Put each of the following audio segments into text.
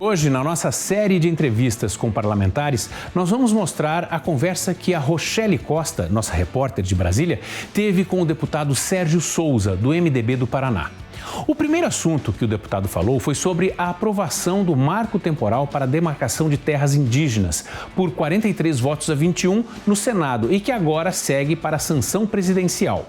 Hoje, na nossa série de entrevistas com parlamentares, nós vamos mostrar a conversa que a Rochelle Costa, nossa repórter de Brasília, teve com o deputado Sérgio Souza, do MDB do Paraná. O primeiro assunto que o deputado falou foi sobre a aprovação do marco temporal para a demarcação de terras indígenas, por 43 votos a 21 no Senado, e que agora segue para a sanção presidencial.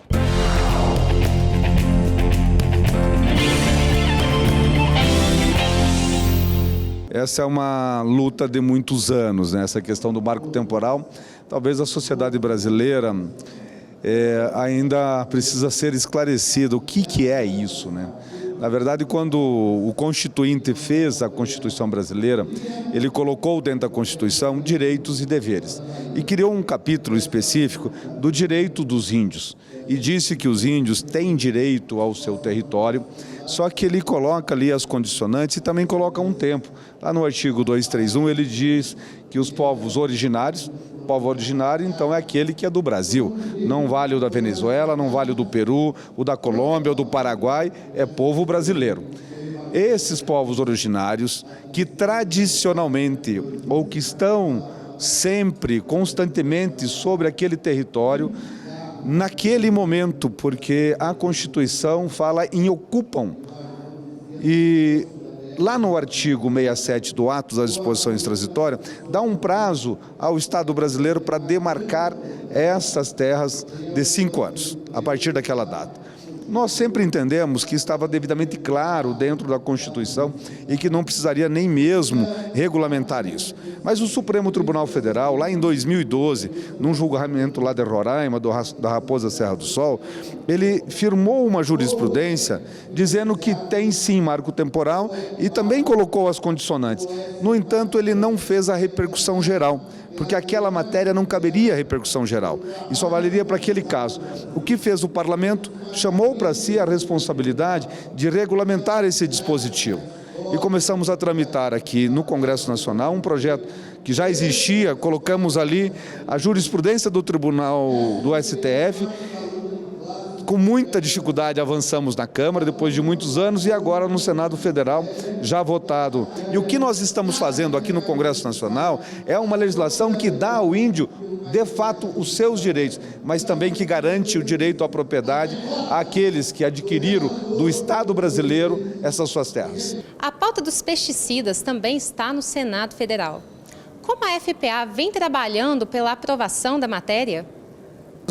Essa é uma luta de muitos anos, né? Essa questão do marco temporal. Talvez a sociedade brasileira ainda precisa ser esclarecida o que é isso, né? Na verdade, quando o Constituinte fez a Constituição brasileira, ele colocou dentro da Constituição direitos e deveres e criou um capítulo específico do direito dos índios e disse que os índios têm direito ao seu território, só que ele coloca ali as condicionantes e também coloca um tempo. Lá no artigo 231 ele diz que os povos originários, povo originário, então, é aquele que é do Brasil. Não vale o da Venezuela, não vale o do Peru, o da Colômbia, o do Paraguai, é povo brasileiro. Esses povos originários que tradicionalmente, ou que estão sempre, constantemente sobre aquele território, naquele momento, porque a Constituição fala em ocupam. E lá no artigo 67 do Ato das Disposições Transitórias, dá um prazo ao Estado brasileiro para demarcar essas terras de 5 anos, a partir daquela data. Nós sempre entendemos que estava devidamente claro dentro da Constituição e que não precisaria nem mesmo regulamentar isso. Mas o Supremo Tribunal Federal, lá em 2012, num julgamento lá de Roraima, da Raposa Serra do Sol, ele firmou uma jurisprudência dizendo que tem sim marco temporal e também colocou as condicionantes. No entanto, ele não fez a repercussão geral, porque aquela matéria não caberia repercussão geral e só valeria para aquele caso. O que fez o parlamento? Chamou para si a responsabilidade de regulamentar esse dispositivo. E começamos a tramitar aqui no Congresso Nacional um projeto que já existia, colocamos ali a jurisprudência do Tribunal do STF, com muita dificuldade avançamos na Câmara, depois de muitos anos, e agora no Senado Federal já votado. E o que nós estamos fazendo aqui no Congresso Nacional é uma legislação que dá ao índio, de fato, os seus direitos, mas também que garante o direito à propriedade àqueles que adquiriram do Estado brasileiro essas suas terras. A pauta dos pesticidas também está no Senado Federal. Como a FPA vem trabalhando pela aprovação da matéria?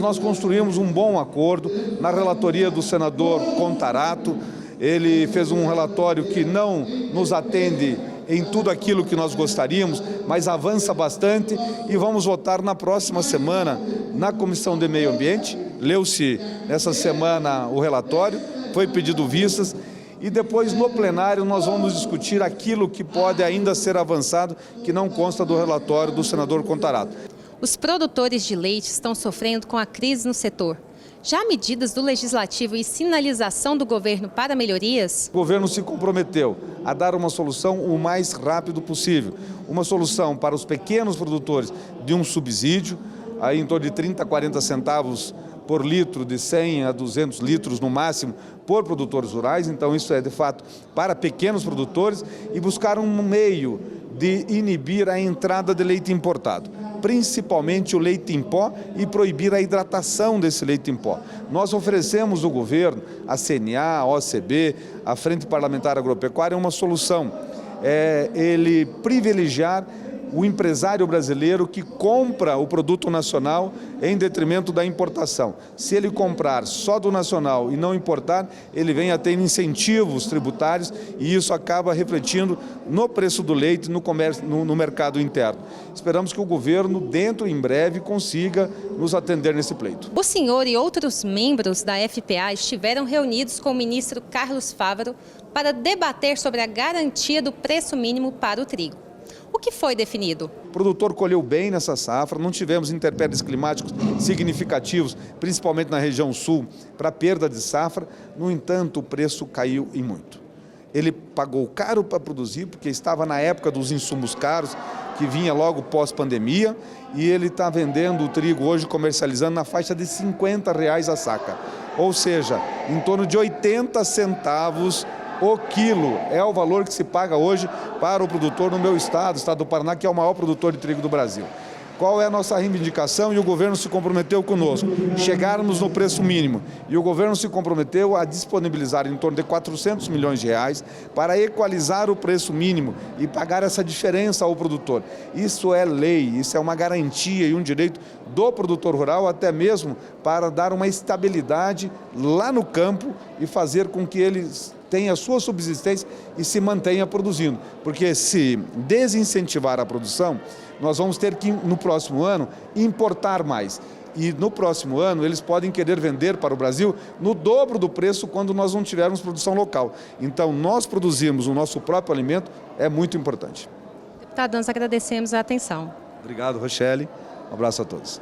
Nós construímos um bom acordo na relatoria do senador Contarato. Ele fez um relatório que não nos atende em tudo aquilo que nós gostaríamos, mas avança bastante e vamos votar na próxima semana na Comissão de Meio Ambiente. Leu-se essa semana o relatório, foi pedido vistas e depois no plenário nós vamos discutir aquilo que pode ainda ser avançado, que não consta do relatório do senador Contarato. Os produtores de leite estão sofrendo com a crise no setor. Já há medidas do Legislativo e sinalização do governo para melhorias? O governo se comprometeu a dar uma solução o mais rápido possível. Uma solução para os pequenos produtores de um subsídio, aí em torno de 30 a 40 centavos por litro, de 100 a 200 litros no máximo, por produtores rurais. Então isso é de fato para pequenos produtores e buscar um meio de inibir a entrada de leite importado, principalmente o leite em pó, e proibir a hidratação desse leite em pó. Nós oferecemos ao governo, a CNA, a OCB, a Frente Parlamentar Agropecuária, uma solução. Ele privilegiar o empresário brasileiro que compra o produto nacional em detrimento da importação. Se ele comprar só do nacional e não importar, ele vem a ter incentivos tributários e isso acaba refletindo no preço do leite no comércio, no mercado interno. Esperamos que o governo, dentro em breve, consiga nos atender nesse pleito. O senhor e outros membros da FPA estiveram reunidos com o ministro Carlos Fávaro para debater sobre a garantia do preço mínimo para o trigo. O que foi definido? O produtor colheu bem nessa safra, não tivemos intempéries climáticos significativos, principalmente na região sul, para perda de safra. No entanto, o preço caiu em muito. Ele pagou caro para produzir, porque estava na época dos insumos caros, que vinha logo pós-pandemia, e ele está vendendo o trigo hoje, comercializando na faixa de R$ 50 a saca. Ou seja, em torno de 80 centavos o quilo. É o valor que se paga hoje para o produtor no meu estado, o estado do Paraná, que é o maior produtor de trigo do Brasil. Qual é a nossa reivindicação? E o governo se comprometeu conosco, chegarmos no preço mínimo. E o governo se comprometeu a disponibilizar em torno de 400 milhões de reais para equalizar o preço mínimo e pagar essa diferença ao produtor. Isso é lei, isso é uma garantia e um direito do produtor rural, até mesmo para dar uma estabilidade lá no campo e fazer com que eles tenha a sua subsistência e se mantenha produzindo. Porque se desincentivar a produção, nós vamos ter que, no próximo ano, importar mais. E no próximo ano, eles podem querer vender para o Brasil no dobro do preço quando nós não tivermos produção local. Então, nós produzirmos o nosso próprio alimento é muito importante. Deputado, nós agradecemos a atenção. Obrigado, Rochelle. Um abraço a todos.